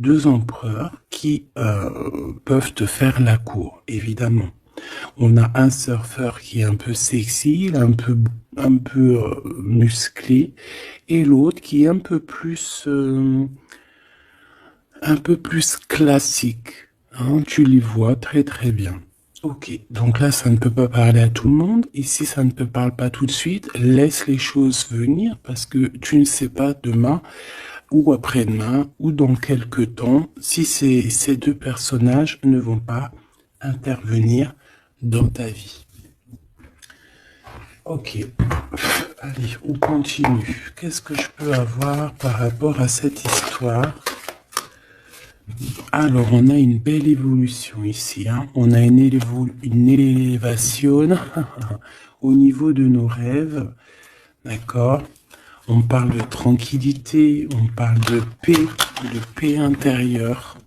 deux empereurs qui peuvent te faire la cour, évidemment. On a un surfeur qui est un peu sexy, un peu musclé, et l'autre qui est un peu plus classique. Hein, tu les vois très très bien. Ok, donc là, ça ne peut pas parler à tout le monde. Ici, ça ne te parle pas tout de suite. Laisse les choses venir parce que tu ne sais pas demain ou après-demain ou dans quelques temps si ces deux personnages ne vont pas intervenir dans ta vie. Ok, allez, on continue. Qu'est-ce que je peux avoir par rapport à cette histoire? Alors, on a une belle évolution ici. Hein. On a une élévation au niveau de nos rêves. D'accord? On parle de tranquillité, on parle de paix intérieure.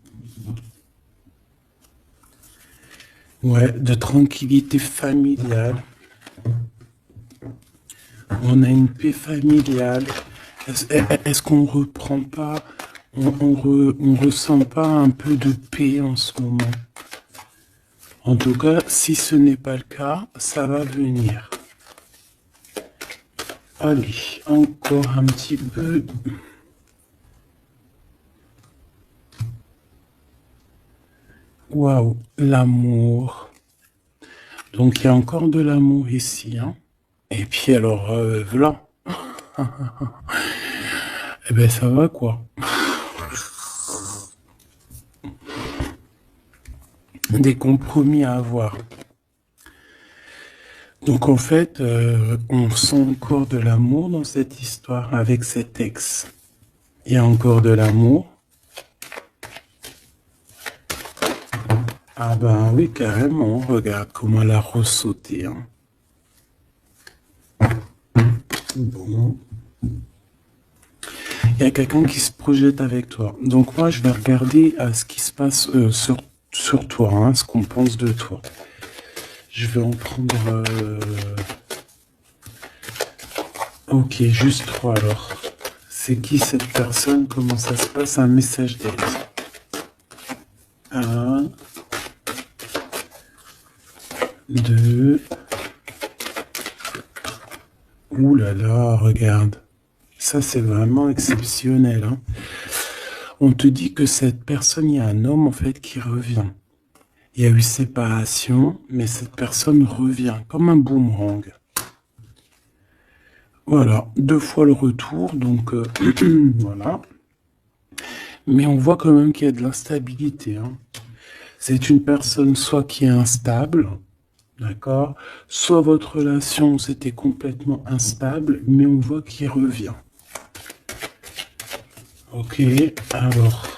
Ouais, de tranquillité familiale. On a une paix familiale. Est-ce qu'on reprend pas, on ressent pas un peu de paix en ce moment? En tout cas, si ce n'est pas le cas, ça va venir. Allez, encore un petit peu. Waouh, l'amour. Donc, il y a encore de l'amour ici. Hein. Et puis, alors, voilà. Eh ben, ça va, quoi. Des compromis à avoir. Donc, en fait, on sent encore de l'amour dans cette histoire avec cet ex. Il y a encore de l'amour. Ah ben oui, carrément. Regarde comment elle a ressauté. Hein. Bon. Il y a quelqu'un qui se projette avec toi. Donc moi, je vais regarder ce qui se passe sur toi, hein, ce qu'on pense de toi. Je vais en prendre... Ok, juste trois alors. C'est qui cette personne? Comment ça se passe? Un message d'aide. Un... Deux... Ouh là là, regarde. Ça, c'est vraiment exceptionnel. Hein. On te dit que cette personne, il y a un homme, en fait, qui revient. Il y a eu séparation, mais cette personne revient comme un boomerang. Voilà, deux fois le retour, donc voilà. Mais on voit quand même qu'il y a de l'instabilité. Hein. C'est une personne soit qui est instable, d'accord, soit votre relation, c'était complètement instable, mais on voit qu'il revient. Ok, alors.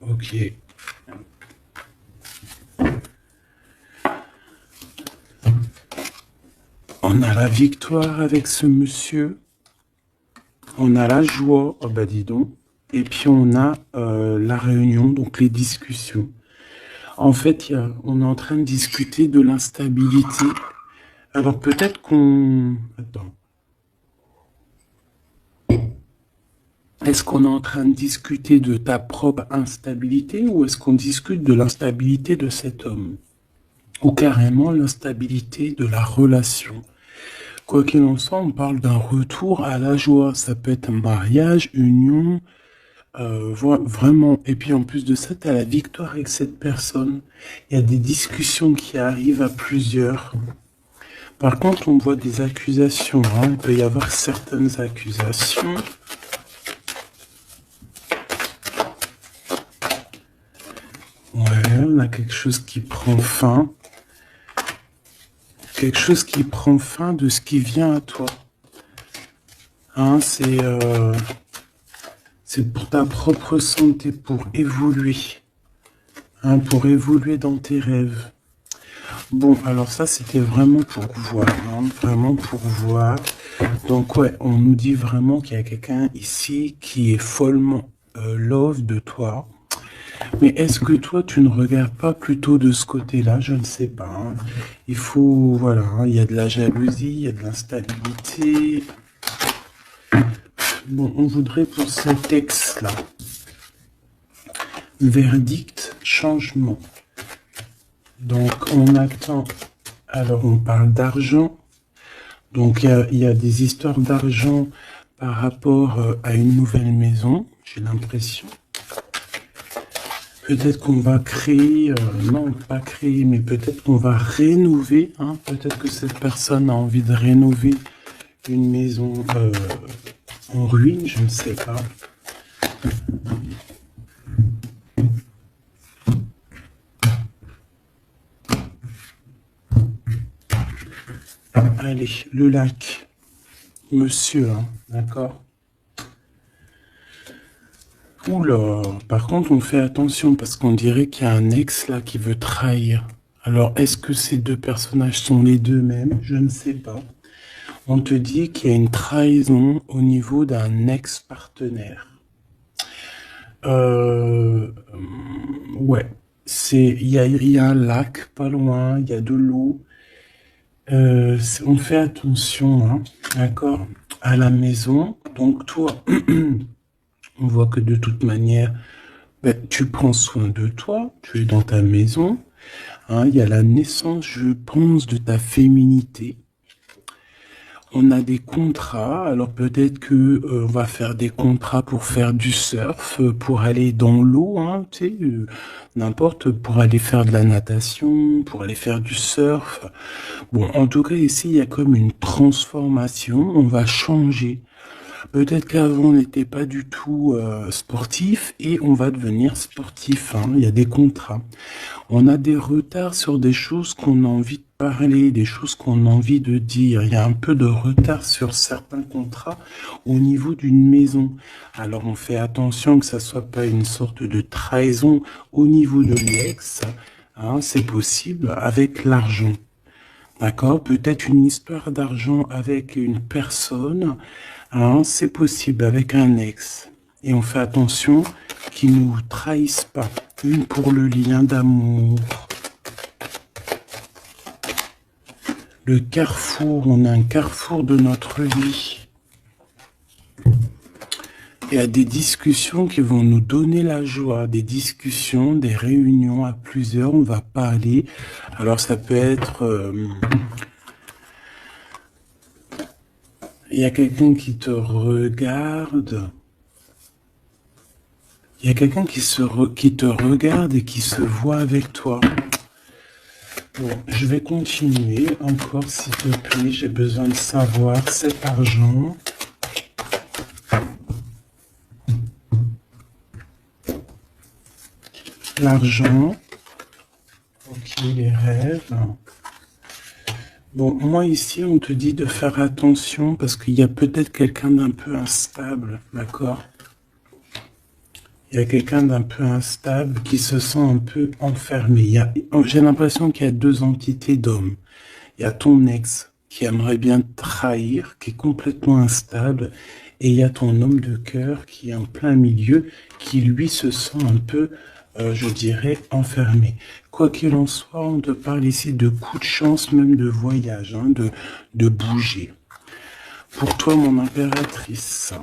Ok. On a la victoire avec ce monsieur. On a la joie, oh bah dis donc. Et puis on a la réunion, donc les discussions. En fait, on est en train de discuter de l'instabilité. Alors peut-être qu'on... Attends. Est-ce qu'on est en train de discuter de ta propre instabilité ou est-ce qu'on discute de l'instabilité de cet homme? Ou carrément l'instabilité de la relation? Quoi qu'il en soit, on parle d'un retour à la joie. Ça peut être un mariage, union, vraiment. Et puis en plus de ça, tu as la victoire avec cette personne. Il y a des discussions qui arrivent à plusieurs. Par contre, on voit des accusations. Hein. Il peut y avoir certaines accusations. Ouais, on a quelque chose qui prend fin. Quelque chose qui prend fin de ce qui vient à toi. Hein, c'est pour ta propre santé, pour évoluer. Hein, pour évoluer dans tes rêves. Bon, alors ça, c'était vraiment pour voir. Hein, vraiment pour voir. Donc, ouais, on nous dit vraiment qu'il y a quelqu'un ici qui est follement love de toi. Mais est-ce que toi, tu ne regardes pas plutôt de ce côté-là? Je ne sais pas. Hein. Il faut, voilà, hein, il y a de la jalousie, il y a de l'instabilité. Bon, on voudrait pour ce texte-là. Verdict, changement. Donc, on attend. Alors, on parle d'argent. Donc, il y a des histoires d'argent par rapport à une nouvelle maison, j'ai l'impression. Peut-être qu'on va créer, non, pas créer, mais peut-être qu'on va rénover. Hein, peut-être que cette personne a envie de rénover une maison en ruine, je ne sais pas. Allez, le lac. Monsieur, hein, d'accord. Oula, par contre, on fait attention parce qu'on dirait qu'il y a un ex là qui veut trahir. Alors, est-ce que ces deux personnages sont les deux mêmes? Je ne sais pas. On te dit qu'il y a une trahison au niveau d'un ex-partenaire. Ouais, il y a un lac pas loin, il y a de l'eau. On fait attention, hein, d'accord, à la maison. Donc toi, on voit que de toute manière, ben, tu prends soin de toi, tu es dans ta maison. Hein, il y a la naissance, je pense, de ta féminité. On a des contrats, alors peut-être que on va faire des contrats pour faire du surf, pour aller dans l'eau, hein, tu sais, n'importe, pour aller faire de la natation, pour aller faire du surf. Bon, en tout cas, ici, il y a comme une transformation, on va changer. Peut-être qu'avant, on n'était pas du tout sportif et on va devenir sportif. Hein. Il y a des contrats. On a des retards sur des choses qu'on a envie de parler, des choses qu'on a envie de dire. Il y a un peu de retard sur certains contrats au niveau d'une maison. Alors, on fait attention que ça soit pas une sorte de trahison au niveau de l'ex. Hein, c'est possible avec l'argent. D'accord? Peut-être une histoire d'argent avec une personne. Hein, c'est possible avec un ex. Et on fait attention qu'il ne nous trahisse pas. Une pour le lien d'amour. Le carrefour, on a un carrefour de notre vie. Il y a des discussions qui vont nous donner la joie, des discussions, des réunions à plusieurs, on va parler. Alors ça peut être... il y a quelqu'un qui te regarde. Il y a quelqu'un qui te regarde et qui se voit avec toi. Bon, je vais continuer encore, s'il te plaît. J'ai besoin de savoir cet argent. L'argent. Ok, les rêves. Bon, moi ici, on te dit de faire attention parce qu'il y a peut-être quelqu'un d'un peu instable, d'accord? Il y a quelqu'un d'un peu instable qui se sent un peu enfermé. J'ai l'impression qu'il y a deux entités d'hommes. Il y a ton ex qui aimerait bien te trahir, qui est complètement instable, et il y a ton homme de cœur qui est en plein milieu, qui lui se sent un peu, je dirais, enfermé. Quoi qu'il en soit, on te parle ici de coups de chance, même de voyage, hein, de bouger. Pour toi, mon impératrice,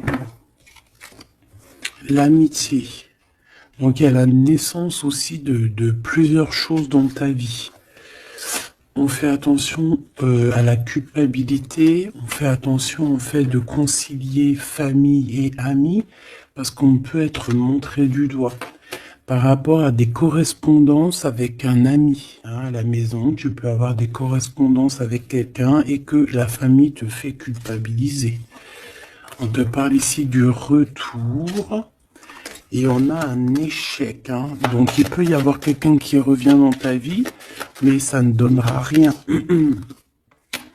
l'amitié. Donc, il y a la naissance aussi de plusieurs choses dans ta vie. On fait attention à la culpabilité, on fait attention au fait de concilier famille et amis, parce qu'on peut être montré du doigt. Par rapport à des correspondances avec un ami, hein, à la maison, tu peux avoir des correspondances avec quelqu'un et que la famille te fait culpabiliser. On te parle ici du retour et on a un échec. Hein. Donc il peut y avoir quelqu'un qui revient dans ta vie, mais ça ne donnera rien.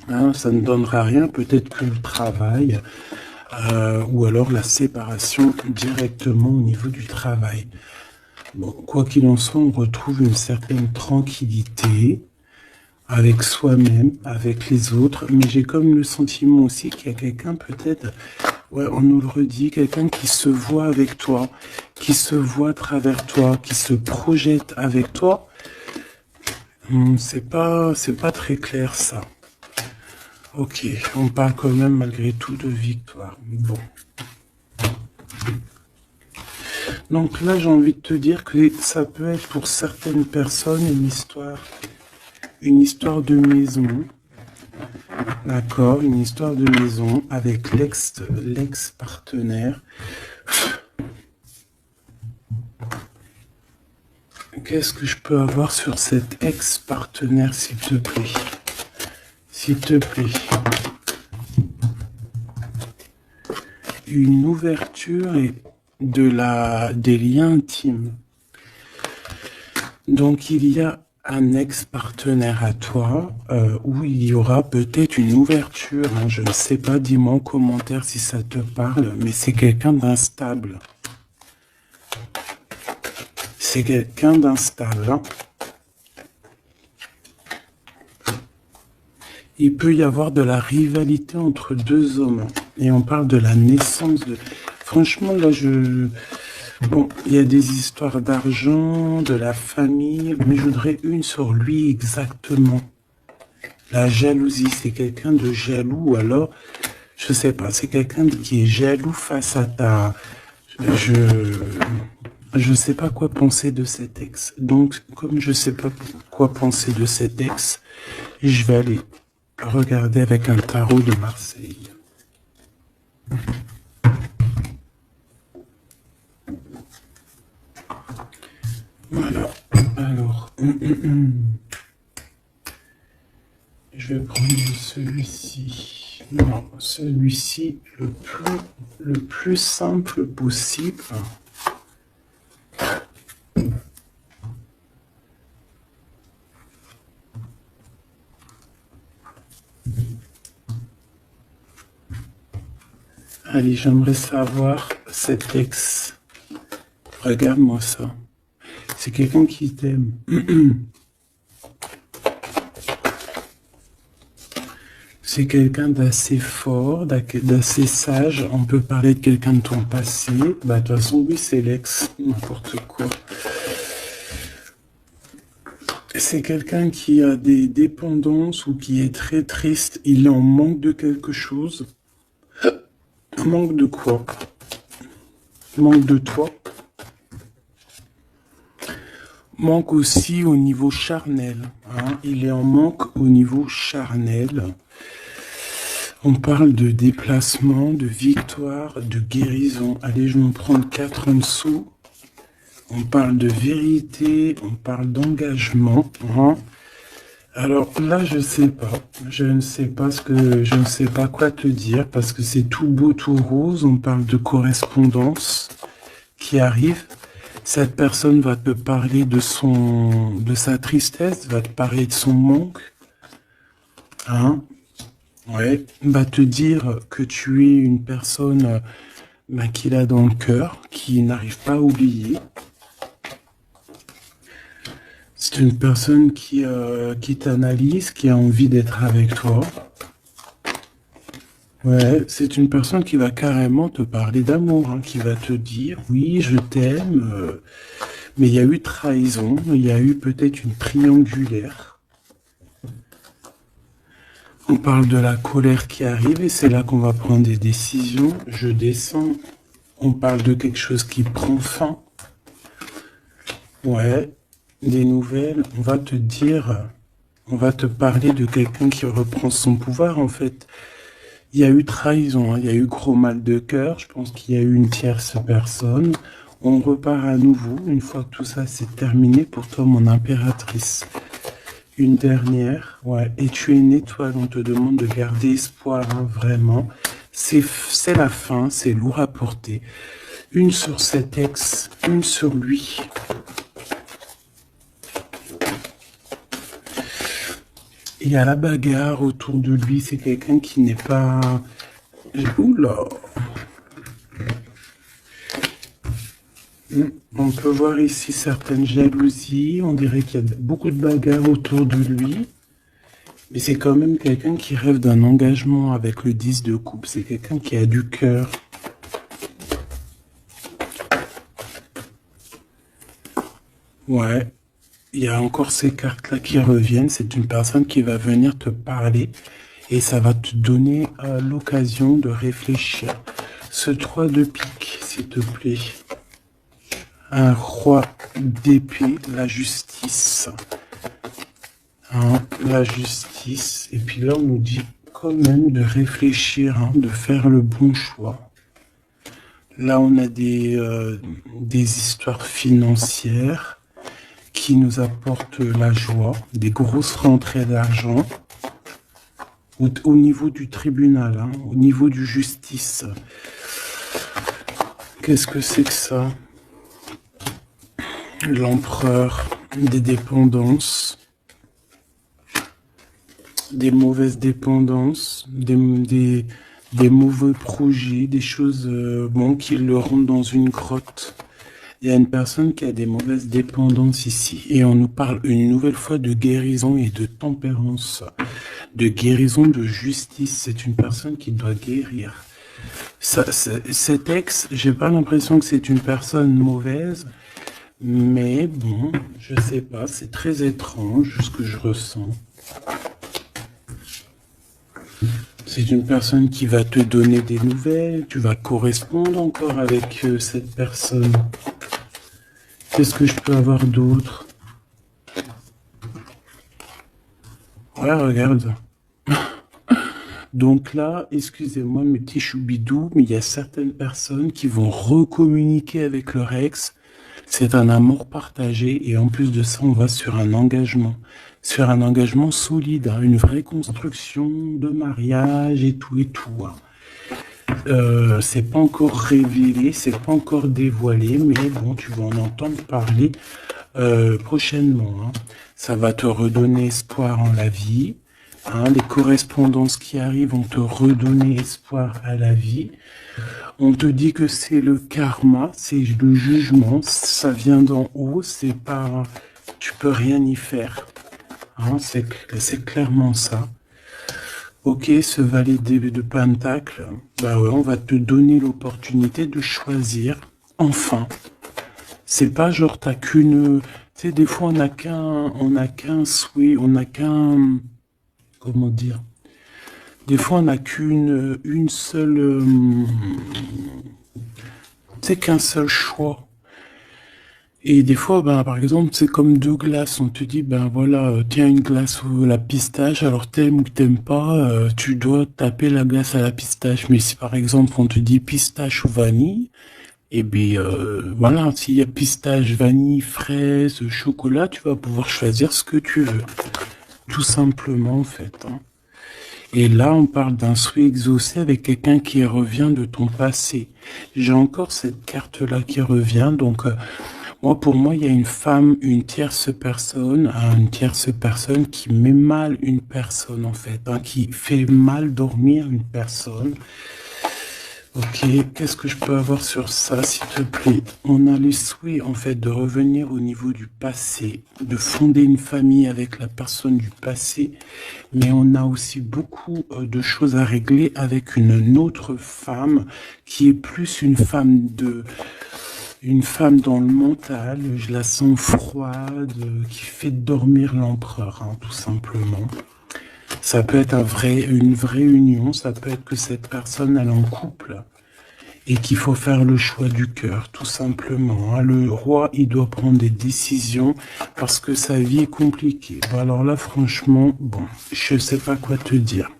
Hein, ça ne donnera rien, peut-être que le travail, ou alors la séparation directement au niveau du travail. Bon, quoi qu'il en soit, on retrouve une certaine tranquillité avec soi-même, avec les autres, mais j'ai comme le sentiment aussi qu'il y a quelqu'un peut-être, ouais, on nous le redit, quelqu'un qui se voit avec toi, qui se voit à travers toi, qui se projette avec toi. C'est pas très clair ça. Ok, on parle quand même malgré tout de victoire. Bon. Donc là, j'ai envie de te dire que ça peut être pour certaines personnes une histoire de maison. D'accord, une histoire de maison avec l'ex-partenaire. Qu'est-ce que je peux avoir sur cet ex-partenaire, s'il te plaît? S'il te plaît. Une ouverture et des liens intimes. Donc il y a un ex-partenaire à toi où il y aura peut-être une ouverture. Hein, je ne sais pas, dis-moi en commentaire si ça te parle, mais c'est quelqu'un d'instable. C'est quelqu'un d'instable. Hein. Il peut y avoir de la rivalité entre deux hommes. Et on parle de la naissance de... Franchement, là, Bon, il y a des histoires d'argent, de la famille, mais je voudrais une sur lui exactement. La jalousie, c'est quelqu'un de jaloux, ou alors, je sais pas, c'est quelqu'un qui est jaloux face à ta... Je sais pas quoi penser de cet ex. Donc, comme je sais pas quoi penser de cet ex, je vais aller regarder avec un tarot de Marseille. Voilà. Alors, je vais prendre celui-ci. Non, celui-ci le plus simple possible. Allez, j'aimerais savoir cet ex. Regarde-moi ça. C'est quelqu'un qui t'aime. C'est quelqu'un d'assez fort, d'assez sage. On peut parler de quelqu'un de ton passé. Bah, de toute façon, oui, c'est l'ex. N'importe quoi. C'est quelqu'un qui a des dépendances ou qui est très triste. Il est en manque de quelque chose. Manque de quoi? Manque de toi. Manque aussi au niveau charnel. Hein. Il est en manque au niveau charnel. On parle de déplacement, de victoire, de guérison. Allez, je vais en prendre 4 en dessous. On parle de vérité, on parle d'engagement. Hein. Alors là, je sais pas. Je ne sais pas je ne sais pas quoi te dire parce que c'est tout beau, tout rose. On parle de correspondance qui arrive. Cette personne va te parler de sa tristesse, va te parler de son manque. Hein? Ouais. Va te dire que tu es une personne qu'il a dans le cœur, qui n'arrive pas à oublier. C'est une personne qui t'analyse, qui a envie d'être avec toi. Ouais, c'est une personne qui va carrément te parler d'amour, hein, qui va te dire, oui, je t'aime, mais il y a eu trahison, il y a eu peut-être une triangulaire. On parle de la colère qui arrive et c'est là qu'on va prendre des décisions. Je descends, on parle de quelque chose qui prend fin. Ouais, des nouvelles, on va te dire, on va te parler de quelqu'un qui reprend son pouvoir en fait. Il y a eu trahison, hein, il y a eu gros mal de cœur, je pense qu'il y a eu une tierce personne. On repart à nouveau, une fois que tout ça c'est terminé pour toi mon impératrice. Une dernière, ouais, et tu es une étoile, on te demande de garder espoir, hein, vraiment. C'est la fin, c'est lourd à porter. Une sur cet ex, une sur lui. Il y a la bagarre autour de lui, c'est quelqu'un qui n'est pas... Oula! On peut voir ici certaines jalousies, on dirait qu'il y a beaucoup de bagarres autour de lui. Mais c'est quand même quelqu'un qui rêve d'un engagement avec le 10 de coupe, c'est quelqu'un qui a du cœur. Ouais. Il y a encore ces cartes-là qui reviennent. C'est une personne qui va venir te parler et ça va te donner l'occasion de réfléchir. Ce 3 de pique, s'il te plaît. Un roi d'épée, la justice. Hein, la justice. Et puis là, on nous dit quand même de réfléchir, hein, de faire le bon choix. Là, on a des histoires financières qui nous apportent la joie, des grosses rentrées d'argent au niveau du tribunal, hein, au niveau du justice. Qu'est-ce que c'est que ça? L'empereur, des dépendances, des mauvaises dépendances, des mauvais projets, des choses bon, qui le rendent dans une grotte. Il y a une personne qui a des mauvaises dépendances ici. Et on nous parle une nouvelle fois de guérison et de tempérance. De guérison, de justice. C'est une personne qui doit guérir. Cet ex, j'ai pas l'impression que c'est une personne mauvaise. Mais bon, je sais pas. C'est très étrange ce que je ressens. C'est une personne qui va te donner des nouvelles. Tu vas correspondre encore avec cette personne. Qu'est-ce que je peux avoir d'autre? Ouais, regarde. Donc là, excusez-moi mes petits choubidous, mais il y a certaines personnes qui vont recommuniquer avec leur ex. C'est un amour partagé et en plus de ça, on va sur un engagement. Sur un engagement solide, hein, une vraie construction de mariage et tout et tout. Hein. C'est pas encore révélé, c'est pas encore dévoilé, mais bon, tu vas en entendre parler prochainement. Hein. Ça va te redonner espoir en la vie. Hein. Les correspondances qui arrivent vont te redonner espoir à la vie. On te dit que c'est le karma, c'est le jugement, ça vient d'en haut, c'est pas, tu peux rien y faire. Hein, c'est clairement ça. Ok, ce valet de Pentacle, bah ouais, on va te donner l'opportunité de choisir, enfin. C'est pas genre t'as qu'une, tu sais, des fois on n'a qu'un souhait, on n'a qu'un, comment dire, des fois on n'a une seule, tu sais, qu'un seul choix. Et des fois, ben, par exemple, c'est comme deux glaces. On te dit, ben voilà, tiens une glace ou la pistache, alors t'aimes ou t'aimes pas, tu dois taper la glace à la pistache. Mais si par exemple on te dit pistache ou vanille, et bien voilà, s'il y a pistache, vanille, fraise, chocolat, tu vas pouvoir choisir ce que tu veux. Tout simplement en fait. Hein. Et là, on parle d'un souhait exaucé avec quelqu'un qui revient de ton passé. J'ai encore cette carte-là qui revient, donc... Moi, pour moi, il y a une femme, une tierce personne qui met mal une personne, en fait, hein, qui fait mal dormir une personne. Ok, qu'est-ce que je peux avoir sur ça, s'il te plaît? On a le souhait, en fait, de revenir au niveau du passé, de fonder une famille avec la personne du passé, mais on a aussi beaucoup de choses à régler avec une autre femme qui est plus une femme dans le mental, je la sens froide, qui fait dormir l'empereur, hein, tout simplement. Ça peut être une vraie union, ça peut être que cette personne, elle est en couple et qu'il faut faire le choix du cœur, tout simplement. Hein. Le roi, il doit prendre des décisions parce que sa vie est compliquée. Bon, alors là, franchement, bon, je sais pas quoi te dire.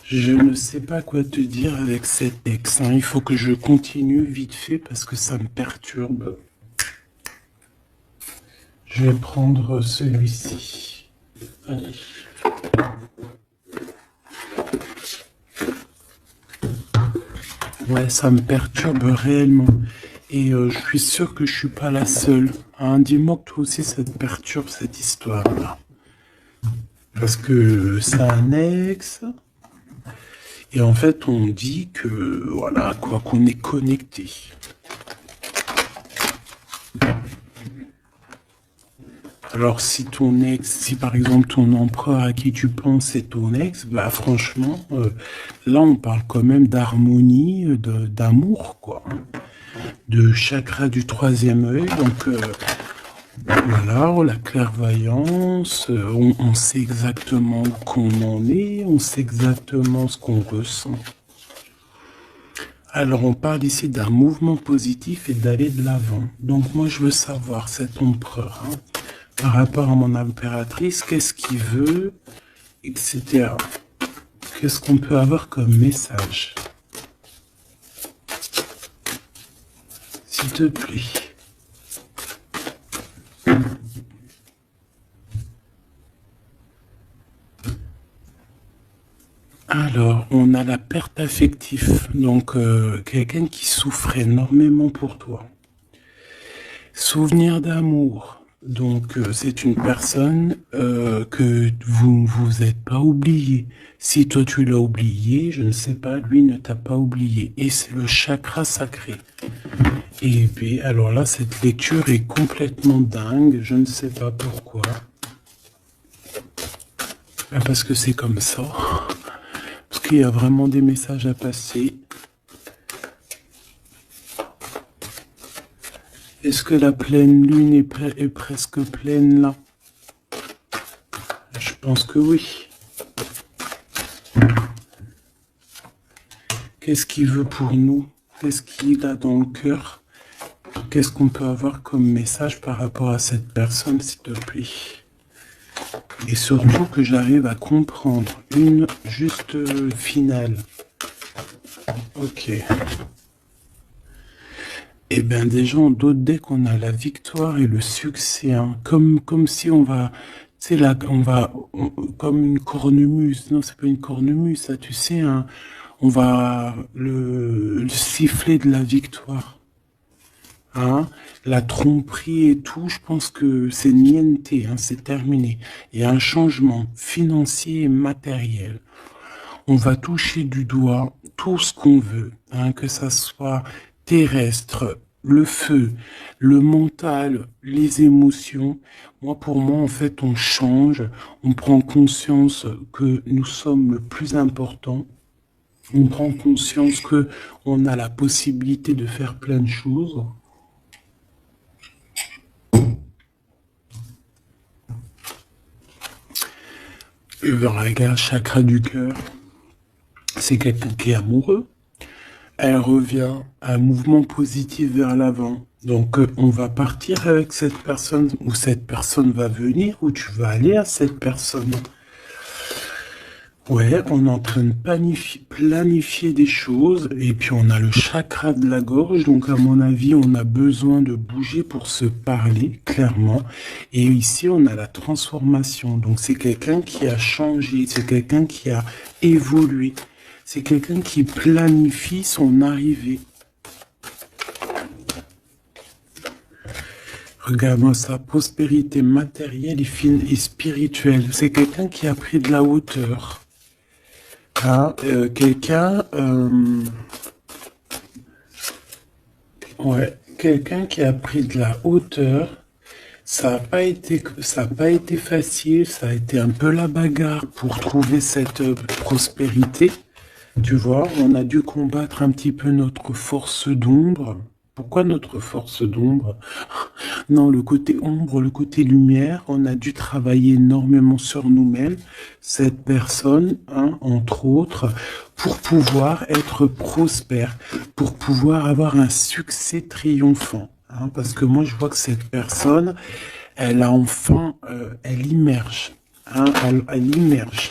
Je ne sais pas quoi te dire avec cet ex. Hein. Il faut que je continue vite fait parce que ça me perturbe. Je vais prendre celui-ci. Allez. Ouais, ça me perturbe réellement. Et je suis sûr que je suis pas la seule. Hein. Dis-moi que toi aussi ça te perturbe cette histoire-là. Parce que c'est un ex... Et en fait, on dit que, voilà, quoi, qu'on est connecté. Alors, si par exemple ton empereur à qui tu penses est ton ex, bah franchement, là, on parle quand même d'harmonie, d'amour, quoi. De chakra du troisième œil, donc Voilà, la clairvoyance, on sait exactement où qu'on en est, on sait exactement ce qu'on ressent. Alors, on parle ici d'un mouvement positif et d'aller de l'avant. Donc, moi, je veux savoir, cet empereur, hein, par rapport à mon impératrice, qu'est-ce qu'il veut, etc. Qu'est-ce qu'on peut avoir comme message? S'il te plaît. Alors, on a la perte affective, donc quelqu'un qui souffre énormément pour toi. Souvenir d'amour, donc c'est une personne que vous ne vous êtes pas oublié. Si toi tu l'as oublié, je ne sais pas, lui ne t'a pas oublié. Et c'est le chakra sacré. Et puis, alors là, cette lecture est complètement dingue, je ne sais pas pourquoi. Parce que c'est comme ça. Parce qu'il y a vraiment des messages à passer. Est-ce que la pleine lune est presque pleine là? Je pense que oui. Qu'est-ce qu'il veut pour nous? Qu'est-ce qu'il a dans le cœur? Qu'est-ce qu'on peut avoir comme message par rapport à cette personne, s'il te plaît? Et surtout que j'arrive à comprendre une juste finale. Ok. Eh bien, déjà, en d'autres decks, on a la victoire et le succès. Hein. Comme si on va... Tu sais, là, comme une cornemuse. Non, c'est pas une cornemuse, ça, tu sais. Hein, on va... Le sifflet de la victoire. Hein, la tromperie et tout, je pense que c'est niente, hein, c'est terminé. Il y a un changement financier et matériel. On va toucher du doigt tout ce qu'on veut, hein, que ça soit terrestre, le feu, le mental, les émotions. Pour moi, en fait, on change, on prend conscience que nous sommes le plus important. On prend conscience que on a la possibilité de faire plein de choses. Regarde, chakra du cœur, c'est quelqu'un qui est amoureux. Elle revient à un mouvement positif vers l'avant. Donc, on va partir avec cette personne, ou cette personne va venir, ou tu vas aller à cette personne. Ouais, on est en train de planifier des choses, et puis on a le chakra de la gorge, donc à mon avis, on a besoin de bouger pour se parler, clairement. Et ici, on a la transformation, donc c'est quelqu'un qui a changé, c'est quelqu'un qui a évolué, c'est quelqu'un qui planifie son arrivée. Regarde-moi ça, prospérité matérielle et spirituelle, c'est quelqu'un qui a pris de la hauteur. Ah, quelqu'un qui a pris de la hauteur. Ça n'a pas été facile. Ça a été un peu la bagarre pour trouver cette prospérité. Tu vois, on a dû combattre un petit peu notre force d'ombre. Pourquoi notre force d'ombre? Non, le côté ombre, le côté lumière, on a dû travailler énormément sur nous-mêmes, cette personne, hein, entre autres, pour pouvoir être prospère, pour pouvoir avoir un succès triomphant. Hein, parce que moi, je vois que cette personne, elle a enfin, elle immerge. Hein, elle immerge.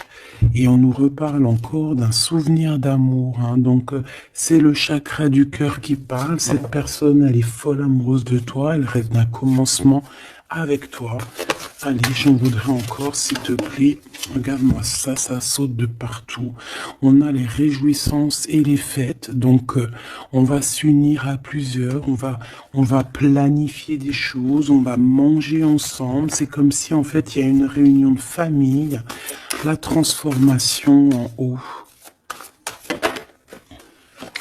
Et on nous reparle encore d'un souvenir d'amour. Hein. Donc, c'est le chakra du cœur qui parle. Cette personne, elle est folle amoureuse de toi. Elle rêve d'un commencement avec toi. Allez, j'en voudrais encore, s'il te plaît. Regarde-moi ça, ça saute de partout. On a les réjouissances et les fêtes. Donc, on va s'unir à plusieurs. On va planifier des choses. On va manger ensemble. C'est comme si, en fait, il y a une réunion de famille. La transformation en haut.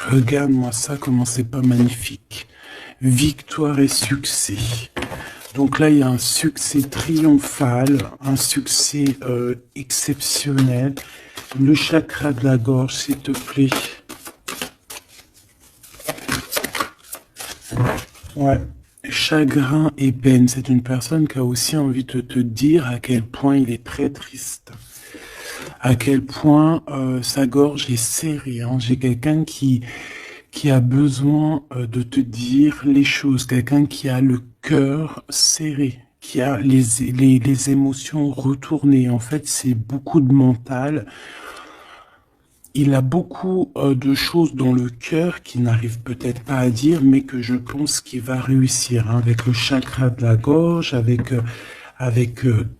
Regarde-moi ça, comment c'est pas magnifique. Victoire et succès. Donc là, il y a un succès triomphal, un succès exceptionnel. Le chakra de la gorge, s'il te plaît. Ouais. chagrin et peine. C'est une personne qui a aussi envie de te dire à quel point il est très triste, à quel point sa gorge est serrée. Hein. J'ai quelqu'un qui a besoin de te dire les choses, quelqu'un qui a le cœur serré, qui a les émotions retournées. En fait, c'est beaucoup de mental. Il a beaucoup de choses dans le cœur qu'il n'arrive peut-être pas à dire, mais que je pense qu'il va réussir, hein, avec le chakra de la gorge, avec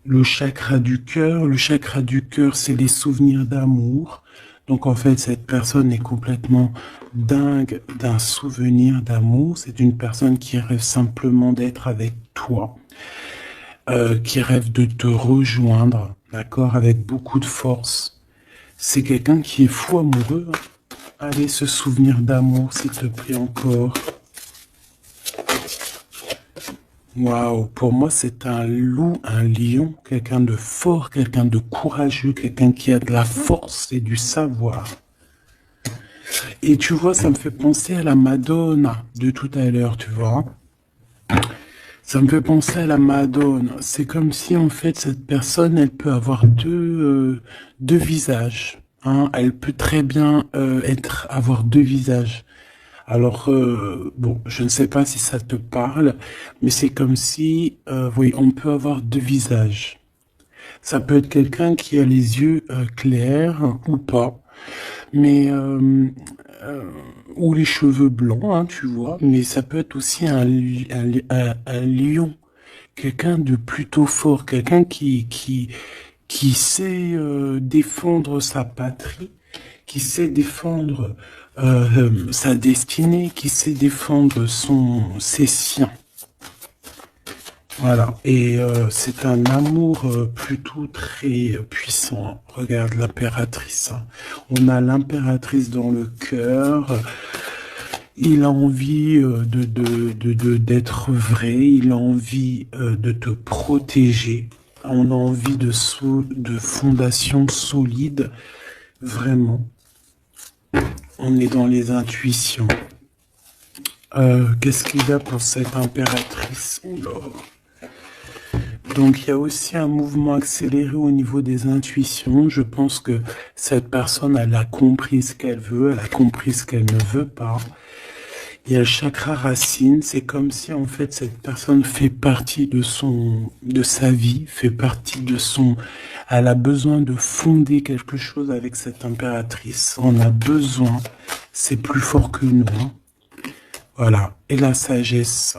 le chakra du cœur. Le chakra du cœur, c'est les souvenirs d'amour. Donc en fait, cette personne est complètement dingue d'un souvenir d'amour. C'est une personne qui rêve simplement d'être avec toi, qui rêve de te rejoindre, d'accord, avec beaucoup de force. C'est quelqu'un qui est fou amoureux. Hein. Allez, ce souvenir d'amour, s'il te plaît, encore. Waouh, pour moi, c'est un loup, un lion, quelqu'un de fort, quelqu'un de courageux, quelqu'un qui a de la force et du savoir. Et tu vois, ça me fait penser à la Madonna de tout à l'heure, tu vois. Ça me fait penser à la Madone. C'est comme si, en fait, cette personne, elle peut avoir deux visages. Hein. Elle peut très bien avoir deux visages. Alors, bon, je ne sais pas si ça te parle, mais c'est comme si, oui, on peut avoir deux visages. Ça peut être quelqu'un qui a les yeux clairs ou pas, mais euh, ou les cheveux blancs, hein, tu vois, mais ça peut être aussi un lion, quelqu'un de plutôt fort, quelqu'un qui sait défendre sa patrie, qui sait défendre sa destinée, qui sait défendre ses siens. Voilà, et c'est un amour plutôt très puissant. Regarde l'impératrice. Hein. On a l'impératrice dans le cœur. Il a envie d'être vrai. Il a envie de te protéger. On a envie de fondations solides. Vraiment. On est dans les intuitions. Qu'est-ce qu'il y a pour cette impératrice? Donc il y a aussi un mouvement accéléré au niveau des intuitions. Je pense que cette personne, elle a compris ce qu'elle veut, elle a compris ce qu'elle ne veut pas. Il y a le chakra racine. C'est comme si en fait cette personne fait partie de sa vie, fait partie de elle a besoin de fonder quelque chose avec cette impératrice. On a besoin. C'est plus fort que nous. Hein. Voilà. Et la sagesse.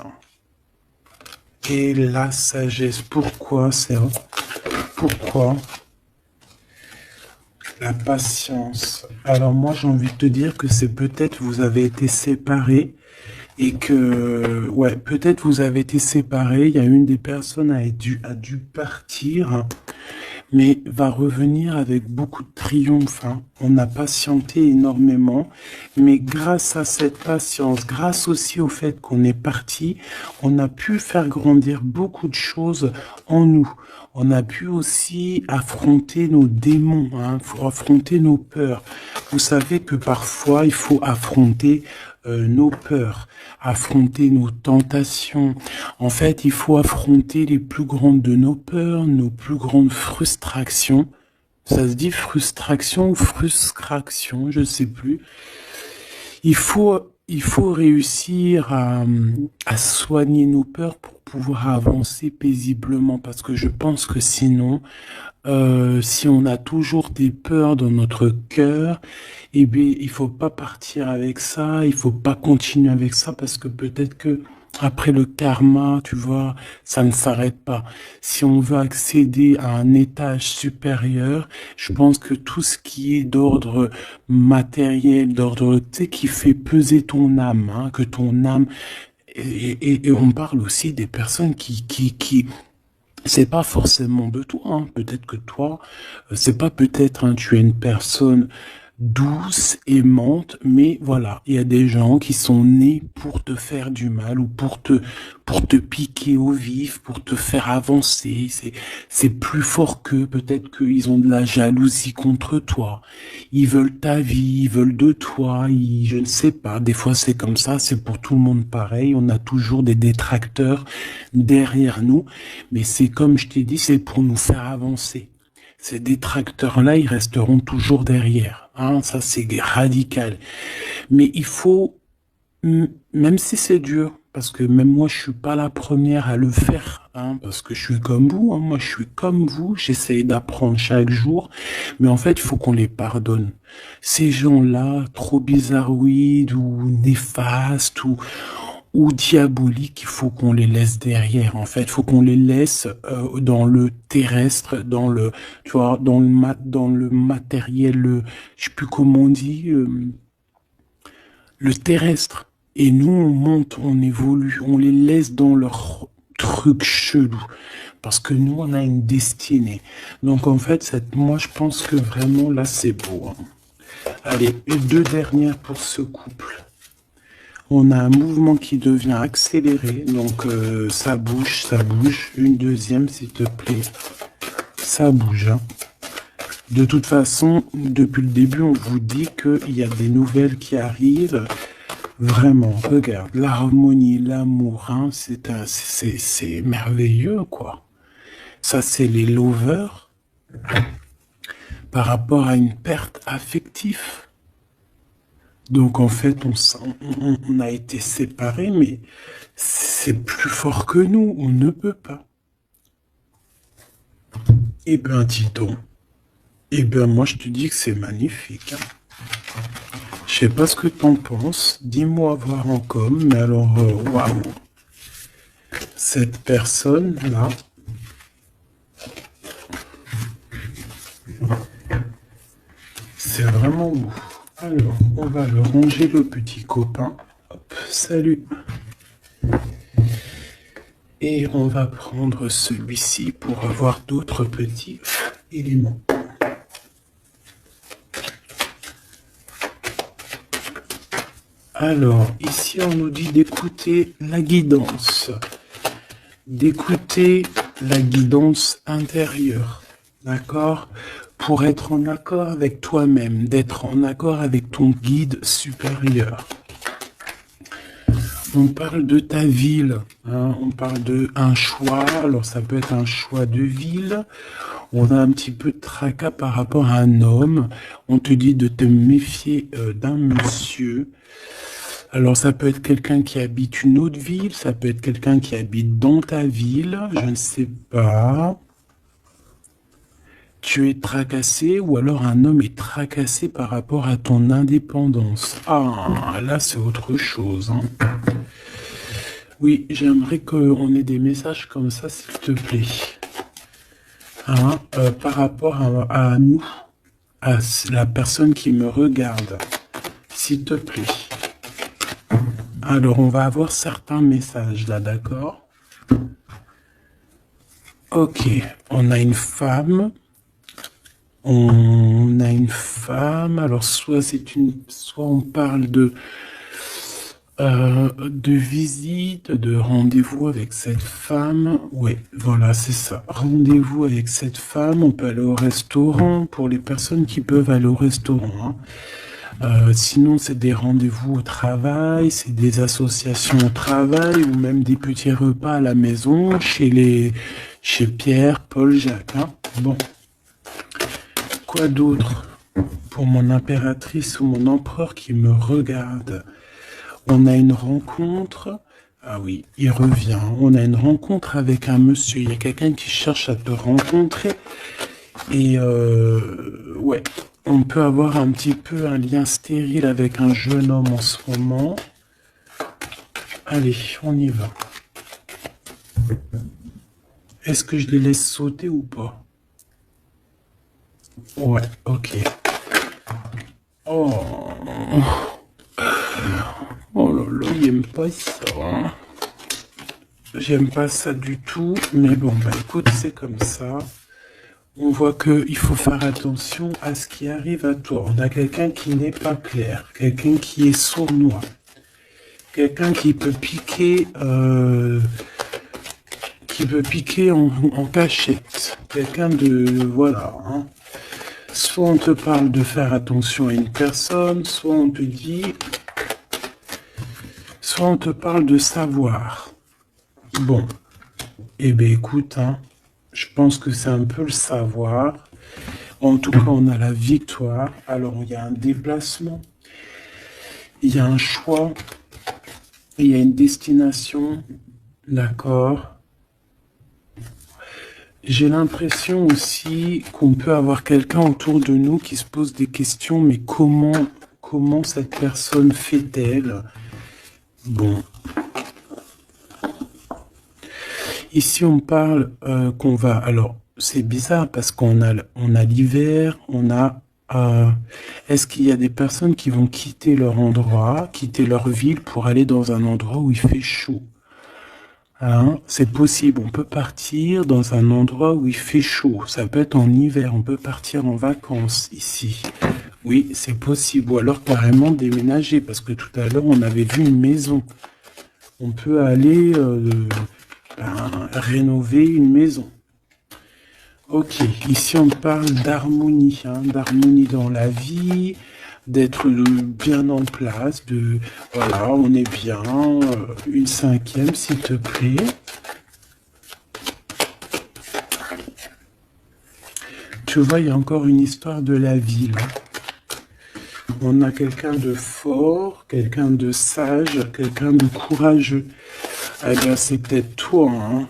Et la sagesse, pourquoi ça? Pourquoi? La patience. Alors moi, j'ai envie de te dire que c'est peut-être vous avez été séparés et que, ouais, peut-être vous avez été séparés. Il y a une des personnes a dû partir, mais va revenir avec beaucoup de triomphe. Hein. On a patienté énormément, mais grâce à cette patience, grâce aussi au fait qu'on est parti, on a pu faire grandir beaucoup de choses en nous. On a pu aussi affronter nos démons, hein, affronter nos peurs. Vous savez que parfois, il faut affronter nos peurs, affronter nos tentations. En fait, il faut affronter les plus grandes de nos peurs, nos plus grandes frustrations. Ça se dit frustration ou frustration, je ne sais plus. Il faut réussir à soigner nos peurs pour pouvoir avancer paisiblement, parce que je pense que sinon, si on a toujours des peurs dans notre cœur, eh bien, il faut pas partir avec ça, il faut pas continuer avec ça, parce que peut-être que après le karma, tu vois, ça ne s'arrête pas. Si on veut accéder à un étage supérieur, je pense que tout ce qui est d'ordre matériel, d'ordre, tu sais, qui fait peser ton âme, hein, que ton âme, et on parle aussi des personnes qui c'est pas forcément de toi, hein. Peut-être que toi, c'est pas peut-être, hein, tu es une personne douce, aimante, mais voilà, il y a des gens qui sont nés pour te faire du mal ou pour te piquer au vif, pour te faire avancer. C'est plus fort qu'eux. Peut-être qu'ils ont de la jalousie contre toi. Ils veulent ta vie, ils veulent de toi. Je ne sais pas. Des fois, c'est comme ça. C'est pour tout le monde pareil. On a toujours des détracteurs derrière nous. Mais c'est comme je t'ai dit, c'est pour nous faire avancer. Ces détracteurs-là, ils resteront toujours derrière. Hein, ça, c'est radical. Mais il faut, même si c'est dur, parce que même moi, je suis pas la première à le faire, hein, parce que je suis comme vous, hein, moi, je suis comme vous, j'essaye d'apprendre chaque jour, mais en fait, il faut qu'on les pardonne. Ces gens-là, trop bizarroïdes ou néfastes ou diaboliques, il faut qu'on les laisse derrière. En fait, il faut qu'on les laisse dans le terrestre, dans le, tu vois, dans le matériel, je sais plus comment on dit, le terrestre. Et nous, on monte, on évolue, on les laisse dans leur truc chelou. Parce que nous, on a une destinée. Donc, en fait, moi, je pense que vraiment, là, c'est beau. Hein. Allez, et 2 dernières pour ce couple. On a un mouvement qui devient accéléré, donc ça bouge, ça bouge. Une deuxième, s'il te plaît. Ça bouge. Hein. De toute façon, depuis le début, on vous dit qu'il y a des nouvelles qui arrivent. Vraiment, regarde, l'harmonie, l'amour, hein, c'est merveilleux, quoi. Ça, c'est les lovers par rapport à une perte affective. Donc en fait, on a été séparés, mais c'est plus fort que nous, on ne peut pas. Eh ben, dis donc. Eh ben, moi, je te dis que c'est magnifique. Hein. Je sais pas ce que t'en penses. Dis-moi voir en com. Mais alors, waouh. Cette personne-là. C'est vraiment beau. Alors, on va le ranger, le petit copain. Hop, salut. Et on va prendre celui-ci pour avoir d'autres petits éléments. Alors, ici, on nous dit d'écouter la guidance. D'écouter la guidance intérieure. D'accord ? Pour être en accord avec toi-même, d'être en accord avec ton guide supérieur. On parle de ta ville, hein, on parle de un choix, alors ça peut être un choix de ville, on a un petit peu de tracas par rapport à un homme, on te dit de te méfier d'un monsieur, alors ça peut être quelqu'un qui habite une autre ville, ça peut être quelqu'un qui habite dans ta ville, je ne sais pas. Tu es tracassé ou alors un homme est tracassé par rapport à ton indépendance. Ah, là c'est autre chose. Hein. Oui, j'aimerais qu'on ait des messages comme ça, s'il te plaît. Hein, par rapport à nous, à la personne qui me regarde, s'il te plaît. Alors, on va avoir certains messages là, d'accord? Ok, on a une femme. On a une femme, alors soit on parle de visite, de rendez-vous avec cette femme. Oui, voilà, c'est ça. Rendez-vous avec cette femme. On peut aller au restaurant pour les personnes qui peuvent aller au restaurant. Hein. Sinon, c'est des rendez-vous au travail, c'est des associations au travail ou même des petits repas à la maison chez Pierre, Paul, Jacques. Hein. Bon. Quoi d'autre pour mon impératrice ou mon empereur qui me regarde? On a une rencontre. Ah oui, il revient. On a une rencontre avec un monsieur. Il y a quelqu'un qui cherche à te rencontrer. Et ouais, on peut avoir un petit peu un lien stérile avec un jeune homme en ce moment. Allez, on y va. Est-ce que je les laisse sauter ou pas? Ouais, ok. Oh. Oh là là, il aime pas ça. Hein. J'aime pas ça du tout. Mais bon, bah écoute, c'est comme ça. On voit qu'il faut faire attention à ce qui arrive à toi. On a quelqu'un qui n'est pas clair, quelqu'un qui est sournois, quelqu'un qui peut piquer en cachette, quelqu'un de, voilà, hein. Soit on te parle de faire attention à une personne, soit on te parle de savoir. Bon, eh bien écoute, hein, je pense que c'est un peu le savoir. En tout cas, on a la victoire. Alors, il y a un déplacement, il y a un choix, il y a une destination, d'accord. J'ai l'impression aussi qu'on peut avoir quelqu'un autour de nous qui se pose des questions, mais comment cette personne fait-elle? Bon. Ici, on parle qu'on va... Alors, c'est bizarre parce on a l'hiver, est-ce qu'il y a des personnes qui vont quitter leur endroit, quitter leur ville pour aller dans un endroit où il fait chaud? Hein, c'est possible, on peut partir dans un endroit où il fait chaud. Ça peut être en hiver, on peut partir en vacances ici. Oui, c'est possible. Ou alors carrément déménager, parce que tout à l'heure, on avait vu une maison. On peut aller rénover une maison. Ok, ici on parle d'harmonie, hein, d'harmonie dans la vie, d'être bien en place, voilà, on est bien, une cinquième s'il te plaît. Tu vois, il y a encore une histoire de la ville. On a quelqu'un de fort, quelqu'un de sage, quelqu'un de courageux. Eh bien, c'est peut-être toi, hein.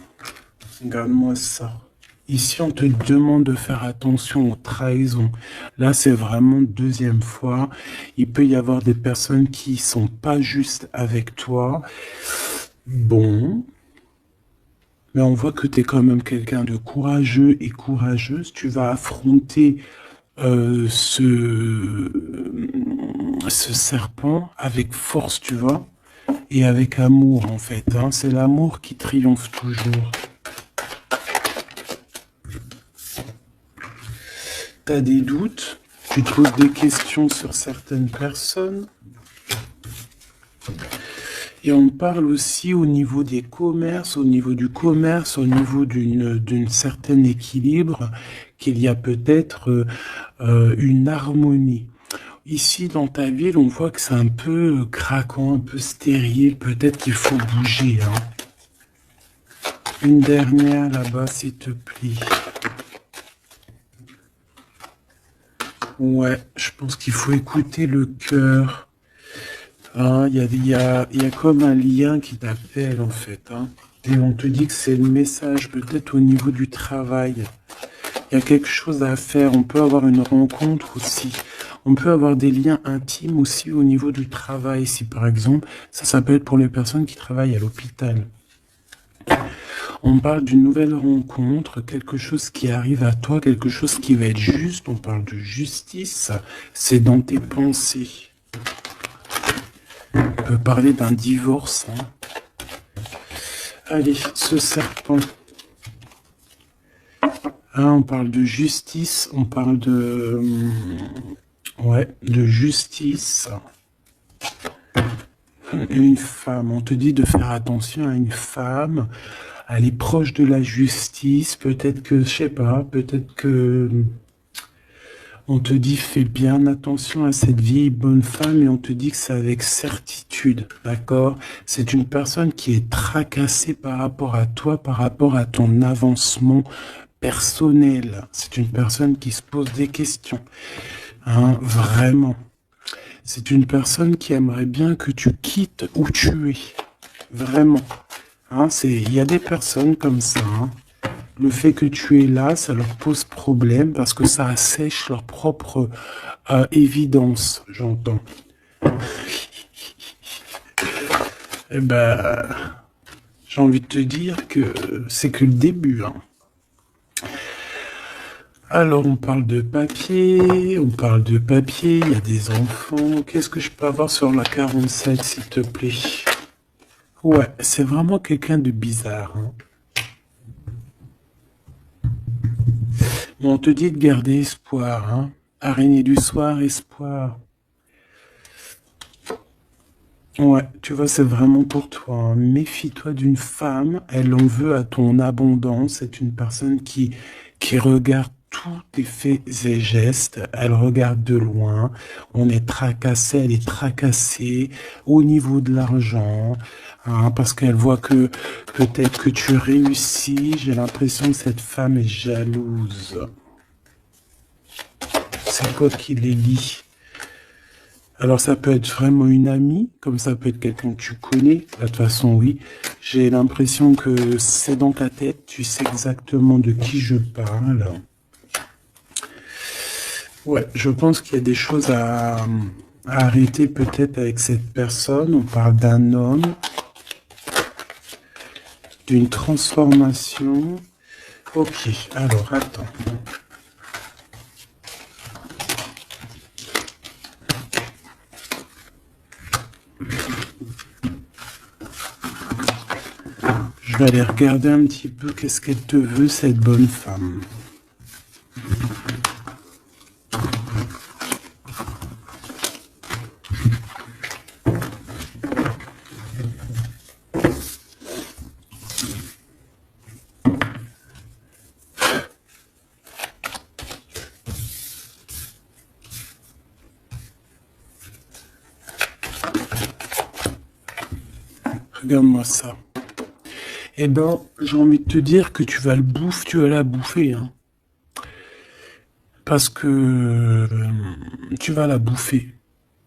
Regarde-moi ça. Ici, on te demande de faire attention aux trahisons. Là, c'est vraiment deuxième fois. Il peut y avoir des personnes qui sont pas justes avec toi. Bon. Mais on voit que tu es quand même quelqu'un de courageux et courageuse. Tu vas affronter ce serpent avec force, tu vois, et avec amour, en fait. Hein. C'est l'amour qui triomphe toujours. T'as des doutes, tu te poses des questions sur certaines personnes. Et on parle aussi au niveau des commerces, au niveau du commerce, au niveau d'une certaine équilibre, qu'il y a peut-être une harmonie. Ici, dans ta ville, on voit que c'est un peu craquant, un peu stérile. Peut-être qu'il faut bouger. Hein. Une dernière là-bas, s'il te plaît. Ouais, je pense qu'il faut écouter le cœur. Hein, il y a comme un lien qui t'appelle, en fait. Hein. Et on te dit que c'est le message, peut-être au niveau du travail. Il y a quelque chose à faire. On peut avoir une rencontre aussi. On peut avoir des liens intimes aussi au niveau du travail. Si par exemple, ça peut être pour les personnes qui travaillent à l'hôpital. On parle d'une nouvelle rencontre, quelque chose qui arrive à toi, quelque chose qui va être juste. On parle de justice. C'est dans tes pensées. On peut parler d'un divorce. Hein. Allez, ce serpent. Hein, on parle de justice, on parle de... ouais, de justice. Une femme, on te dit de faire attention à une femme. Elle est proche de la justice. Peut-être que, je sais pas, peut-être que... On te dit fais bien attention à cette vieille bonne femme et on te dit que c'est avec certitude, d'accord? C'est une personne qui est tracassée par rapport à toi, par rapport à ton avancement personnel. C'est une personne qui se pose des questions, hein, vraiment. C'est une personne qui aimerait bien que tu quittes où tu es, vraiment. Hein, il y a des personnes comme ça, hein. Le fait que tu es là, ça leur pose problème parce que ça assèche leur propre évidence, j'entends. Eh ben, j'ai envie de te dire que c'est que le début. Hein. Alors, on parle de papier, il y a des enfants. Qu'est-ce que je peux avoir sur la 47, s'il te plaît? Ouais, c'est vraiment quelqu'un de bizarre. Hein. On te dit de garder espoir, hein. Araignée du soir, espoir. Ouais, tu vois, c'est vraiment pour toi, hein. Méfie-toi d'une femme, elle en veut à ton abondance. C'est une personne qui regarde tous tes faits et gestes. Elle regarde de loin. On est tracassé, elle est tracassée au niveau de l'argent, hein, parce qu'elle voit que peut-être que tu réussis. J'ai l'impression que cette femme est jalouse. C'est quoi qui les lie? Alors ça peut être vraiment une amie, comme ça peut être quelqu'un que tu connais. De toute façon, oui. J'ai l'impression que c'est dans ta tête, tu sais exactement de qui je parle. Ouais, je pense qu'il y a des choses à arrêter peut-être avec cette personne. On parle d'un homme, d'une transformation. Ok, alors attends. Je vais aller regarder un petit peu qu'est-ce qu'elle te veut, cette bonne femme. Regarde-moi ça. Eh ben, j'ai envie de te dire que tu vas tu vas la bouffer, hein. Parce que tu vas la bouffer.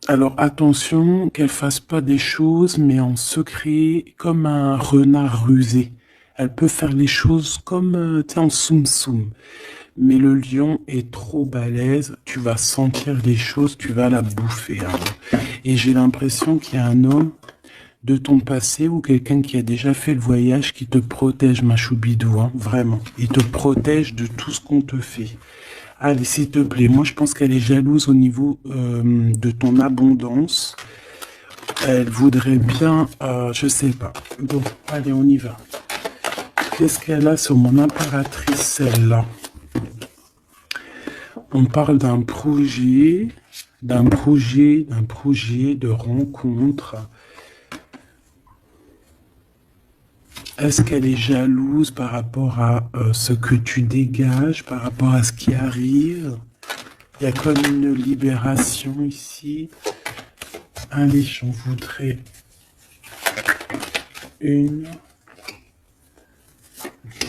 Alors attention qu'elle fasse pas des choses, mais en secret, comme un renard rusé. Elle peut faire les choses comme tu sais, en soum-soum. Mais le lion est trop balèze, tu vas sentir les choses, tu vas la bouffer, hein. Et j'ai l'impression qu'il y a un homme de ton passé ou quelqu'un qui a déjà fait le voyage qui te protège, ma choubidou, hein, vraiment. Il te protège de tout ce qu'on te fait. Allez, s'il te plaît, moi je pense qu'elle est jalouse au niveau de ton abondance. Elle voudrait bien, je sais pas. Bon, allez, on y va. Qu'est-ce qu'elle a sur mon impératrice, celle-là? On parle d'un projet de rencontre. Est-ce qu'elle est jalouse par rapport à ce que tu dégages, par rapport à ce qui arrive? Il y a comme une libération ici. Allez, j'en voudrais une,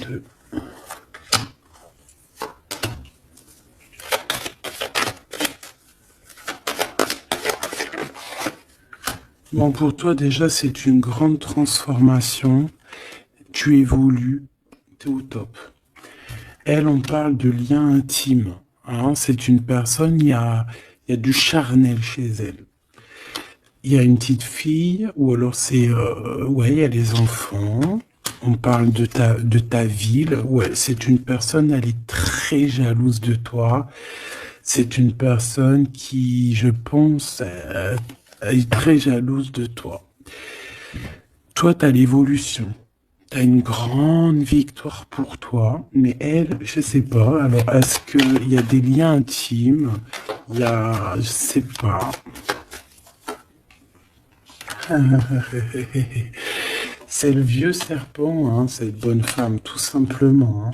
deux. Bon, pour toi, déjà, c'est une grande transformation. Tu évolues, t'es au top. Elle, on parle de lien intime, hein. C'est une personne, il y a du charnel chez elle. Il y a une petite fille, ou alors c'est... ouais, il y a les enfants. On parle de ta ville. Ouais, c'est une personne, elle est très jalouse de toi. C'est une personne qui, je pense, est très jalouse de toi. Toi, tu as l'évolution. Tu as une grande victoire pour toi, mais elle, je sais pas. Alors, est-ce qu'il y a des liens intimes? Il y a, je sais pas. C'est le vieux serpent, hein, cette bonne femme, tout simplement, hein.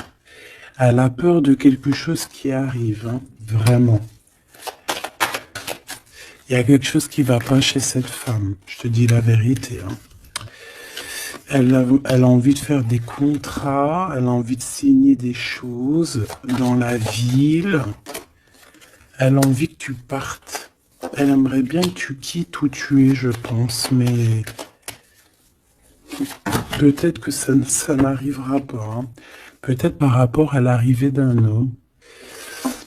Elle a peur de quelque chose qui arrive, hein, vraiment. Il y a quelque chose qui va pas chez cette femme, je te dis la vérité, hein. Elle a envie de faire des contrats, elle a envie de signer des choses dans la ville. Elle a envie que tu partes. Elle aimerait bien que tu quittes où tu es, je pense, mais peut-être que ça n'arrivera pas, hein. Peut-être par rapport à l'arrivée d'un homme.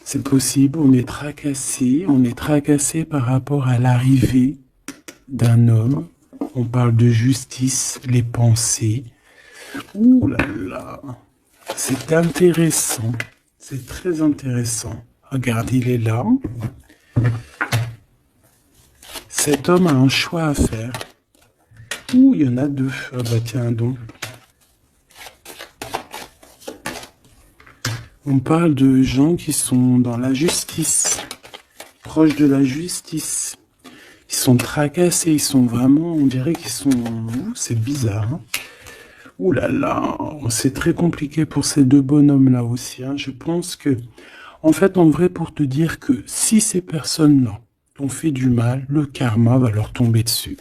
C'est possible, on est tracassé par rapport à l'arrivée d'un homme. On parle de justice, les pensées. Ouh là là, c'est intéressant, c'est très intéressant. Regarde, il est là. Cet homme a un choix à faire. Ouh, il y en a deux. Ah bah tiens donc. On parle de gens qui sont dans la justice, proches de la justice. Ils sont tracassés, ils sont vraiment, on dirait qu'ils sont... Ouh, c'est bizarre, hein. Ouh là là, c'est très compliqué pour ces deux bonhommes-là aussi, hein. Je pense que, en fait, en vrai, pour te dire que si ces personnes-là ont fait du mal, le karma va leur tomber dessus.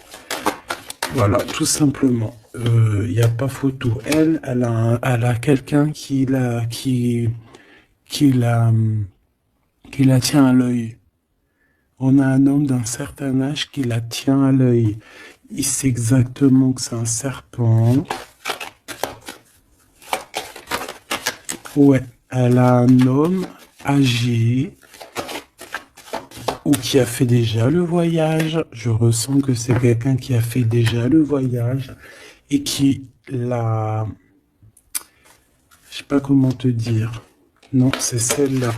Voilà, tout simplement. Il n'y a pas photo. Elle a quelqu'un qui la tient à l'œil. On a un homme d'un certain âge qui la tient à l'œil. Il sait exactement que c'est un serpent. Ouais, elle a un homme âgé ou qui a fait déjà le voyage. Je ressens que c'est quelqu'un qui a fait déjà le voyage et qui l'a... Je sais pas comment te dire. Non, c'est celle-là.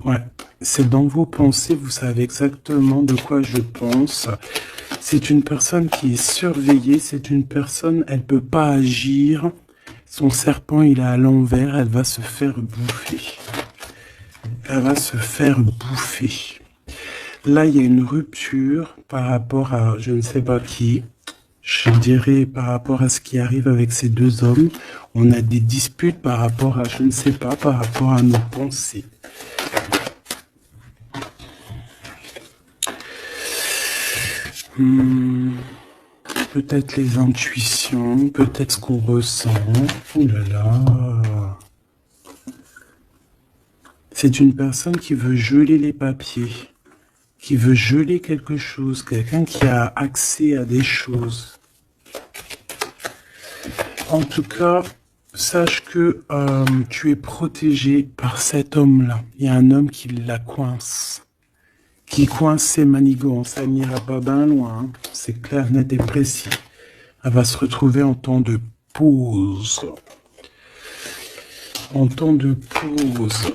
Ouais, c'est dans vos pensées, vous savez exactement de quoi je pense. C'est une personne qui est surveillée, c'est une personne, elle peut pas agir. Son serpent, il est à l'envers, elle va se faire bouffer. Elle va se faire bouffer. Là, il y a une rupture par rapport à je ne sais pas qui. Je dirais par rapport à ce qui arrive avec ces deux hommes. On a des disputes par rapport à, je ne sais pas, par rapport à nos pensées. Peut-être les intuitions, peut-être ce qu'on ressent. Oh là là. C'est une personne qui veut geler les papiers, qui veut geler quelque chose, quelqu'un qui a accès à des choses. En tout cas, sache que tu es protégé par cet homme-là. Il y a un homme qui la coince. Qui coince ses manigances. Elle n'ira pas bien loin. Hein. C'est clair, net et précis. Elle va se retrouver en temps de pause. En temps de pause.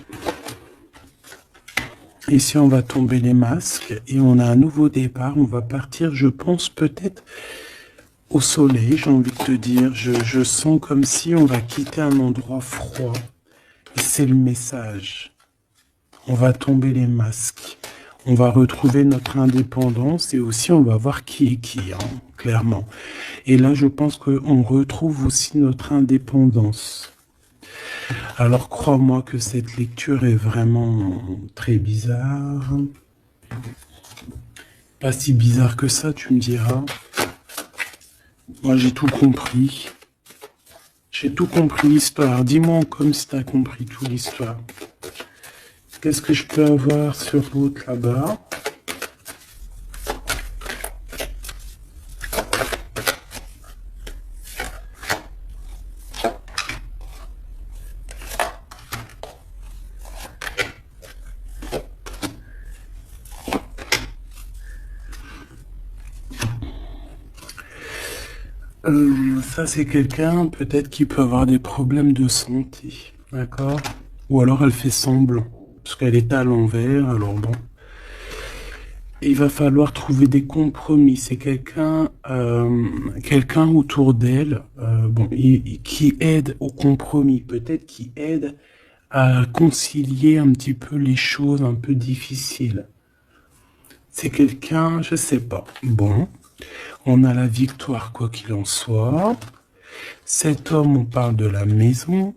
Ici, on va tomber les masques et on a un nouveau départ. On va partir, je pense, peut-être au soleil, j'ai envie de te dire. Je sens comme si on va quitter un endroit froid. Et c'est le message. On va tomber les masques. On va retrouver notre indépendance et aussi on va voir qui est qui, hein, clairement. Et là, je pense qu'on retrouve aussi notre indépendance. Alors, crois-moi que cette lecture est vraiment très bizarre. Pas si bizarre que ça, tu me diras. Moi, j'ai tout compris. J'ai tout compris l'histoire. Dis-moi comme si tu as compris toute l'histoire. Qu'est-ce que je peux avoir sur l'autre là-bas? Ça, c'est quelqu'un peut-être qui peut avoir des problèmes de santé. D'accord? Ou alors elle fait semblant. Parce qu'elle est à l'envers, alors bon. Et il va falloir trouver des compromis. C'est quelqu'un quelqu'un autour d'elle bon, qui aide au compromis. Peut-être qui aide à concilier un petit peu les choses un peu difficiles. C'est quelqu'un, je sais pas. Bon, on a la victoire quoi qu'il en soit. Cet homme, on parle de la maison.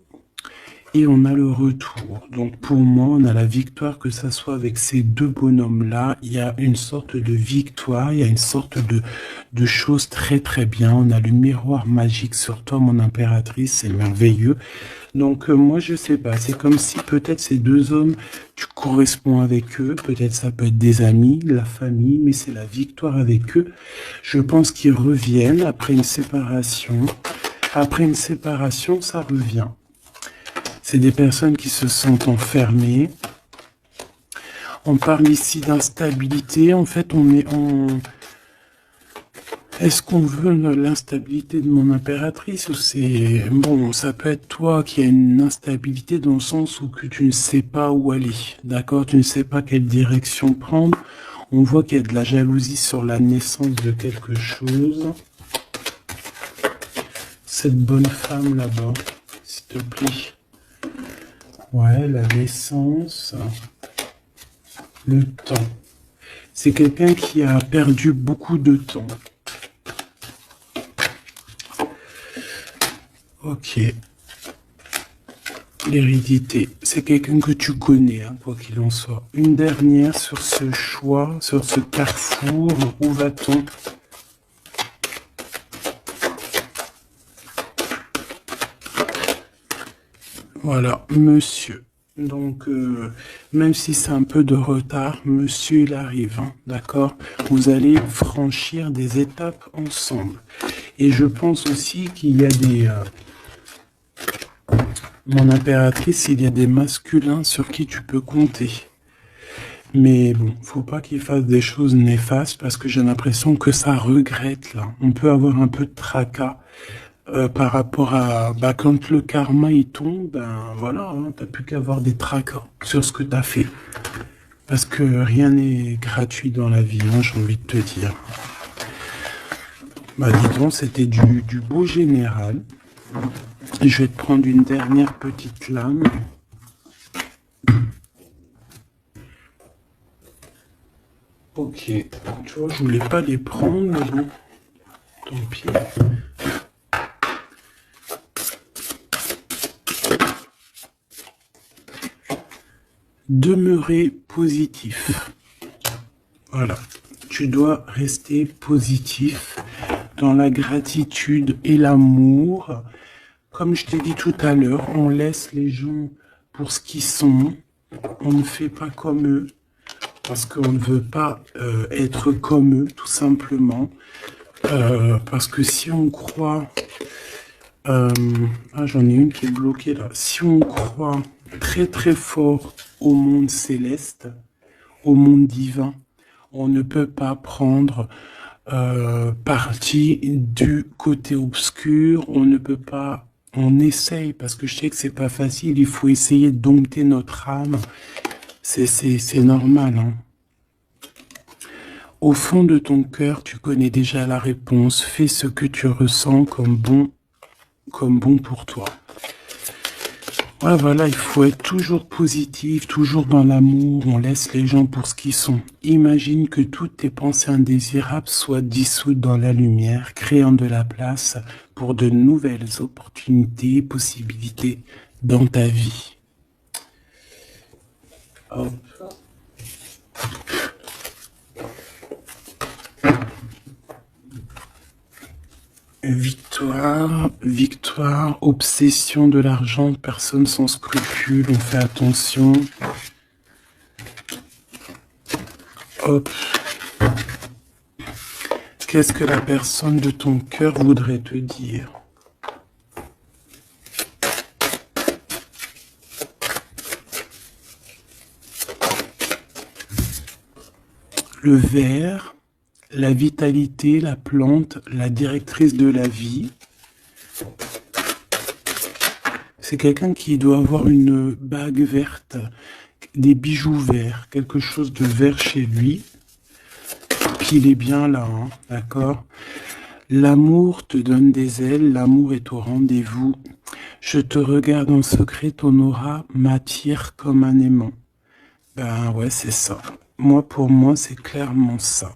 Et on a le retour. Donc pour moi, on a la victoire, que ça soit avec ces deux bonhommes-là. Il y a une sorte de victoire, il y a une sorte de chose très très bien. On a le miroir magique sur toi, mon impératrice, c'est merveilleux. Donc moi, je sais pas, c'est comme si peut-être ces deux hommes, tu corresponds avec eux. Peut-être ça peut être des amis, la famille, mais c'est la victoire avec eux. Je pense qu'ils reviennent après une séparation. Après une séparation, ça revient. C'est des personnes qui se sentent enfermées. On parle ici d'instabilité. En fait, on est en... Est-ce qu'on veut l'instabilité de mon impératrice ou c'est... Bon, ça peut être toi qui as une instabilité dans le sens où que tu ne sais pas où aller. D'accord? Tu ne sais pas quelle direction prendre. On voit qu'il y a de la jalousie sur la naissance de quelque chose. Cette bonne femme là-bas, s'il te plaît. Ouais, la naissance, le temps. C'est quelqu'un qui a perdu beaucoup de temps. Ok. L'hérédité, c'est quelqu'un que tu connais, hein, quoi qu'il en soit. Une dernière sur ce choix, sur ce carrefour, où va-t-on? Voilà, monsieur. Donc, même si c'est un peu de retard, monsieur, il arrive, hein, d'accord? Vous allez franchir des étapes ensemble. Et je pense aussi qu'il y a des... mon impératrice, il y a des masculins sur qui tu peux compter. Mais bon, faut pas qu'il fasse des choses néfastes parce que j'ai l'impression que ça regrette, là. On peut avoir un peu de tracas. Par rapport à quand le karma il tombe, ben voilà, hein, t'as plus qu'à avoir des tracas sur ce que t'as fait. Parce que rien n'est gratuit dans la vie, hein, j'ai envie de te dire. Bah dis donc, c'était du beau général. Je vais te prendre une dernière petite lame. Ok, tu vois, je voulais pas les prendre, mais bon, tant pis. Demeurer positif. Voilà. Tu dois rester positif dans la gratitude et l'amour. Comme je t'ai dit tout à l'heure, on laisse les gens pour ce qu'ils sont. On ne fait pas comme eux. Parce qu'on ne veut pas être comme eux, tout simplement. Parce que si on croit... j'en ai une qui est bloquée là. Si on croit très très fort au monde céleste, au monde divin, on ne peut pas prendre parti du côté obscur, on ne peut pas, on essaye, parce que je sais que c'est pas facile, il faut essayer de dompter notre âme, c'est normal, hein. Au fond de ton cœur, tu connais déjà la réponse, fais ce que tu ressens comme bon pour toi. Ouais, voilà, il faut être toujours positif, toujours dans l'amour, on laisse les gens pour ce qu'ils sont. Imagine que toutes tes pensées indésirables soient dissoutes dans la lumière, créant de la place pour de nouvelles opportunités, possibilités dans ta vie. Hop. Victoire, victoire, obsession de l'argent, personne sans scrupule, on fait attention. Hop. Qu'est-ce que la personne de ton cœur voudrait te dire? Le ver, la vitalité, la plante, la directrice de la vie. C'est quelqu'un qui doit avoir une bague verte, des bijoux verts, quelque chose de vert chez lui. Puis il est bien là, hein, d'accord? L'amour te donne des ailes, l'amour est au rendez-vous. Je te regarde en secret, ton aura m'attire comme un aimant. Ben ouais, c'est ça. Moi, pour moi, c'est clairement ça.